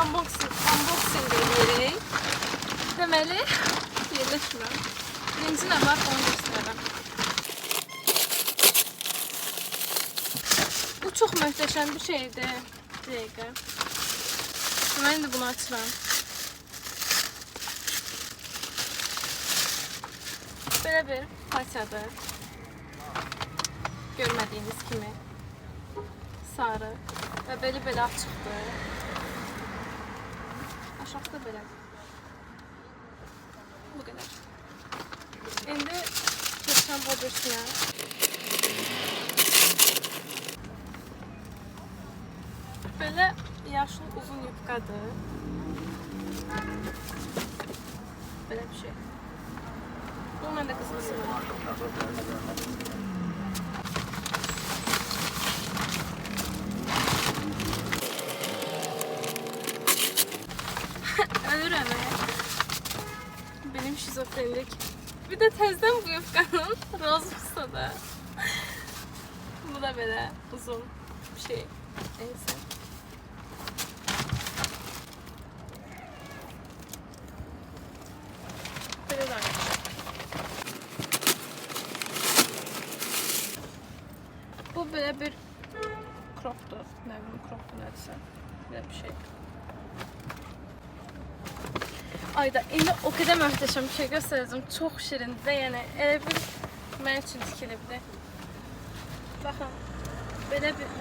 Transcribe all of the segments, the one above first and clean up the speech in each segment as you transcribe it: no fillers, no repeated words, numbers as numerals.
unboxing edirik. Deməli, yerləşmirəm. Birinci nə var, onu göstərəm. Bu çox möhtəşəm bir şeydir. Bir dəqiqə. Mən indi bunu açıram. Belə bir parçadır. Görmədiyiniz kimi. Sarı. Və belə açıqdır. Aşağısı da belə. Bu qədər. İndi keçəm o birsinə. Belə yaşlı uzun yufkadır. Belə bir şey. Bunun məndə qızılısı var. Ölürəm. Benim şizofrenlik. Bir de tezden bu yufkanın rozmusa da. Bu da böyle uzun bir şey. Neyse. Böyle de bu böyle bir crop'tu. Ne bileyim crop'tu neyse. Böyle bir şey. Ayda indi o kadar möhtəşəm bir şey göstərəcəm. Çox şirindir. Yəni elə bir mən üçün tikilibdi. Baxın.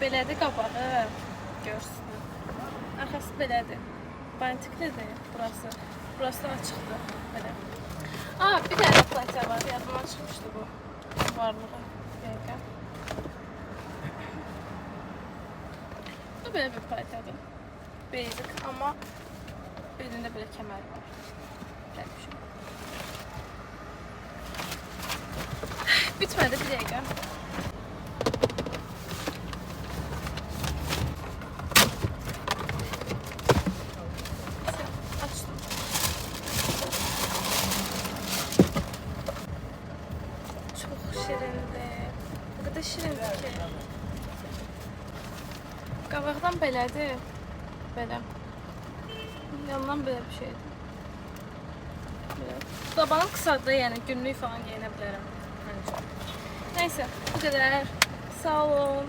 Belədir qabağı. Görsünüz. Arxası belədir. Bantiklidir burası. Burası da açıqdır. Belə. Bir dənə platya var. Yadımdan çıxmışdı bu varlığı. Dəqiqə. Bu belə bir platyadır. Basic amma belində belə kəmər var. Bitmedi, bir dakika. Açtım. Çok şirindi. O kadar şirindi ki. Qabaqdan belədir. Belə. Yandan belə bir şeydir. Tabanım kısadır, yani günlük falan giyinə bilərəm. Neyse, bu kadar. Sağ olun.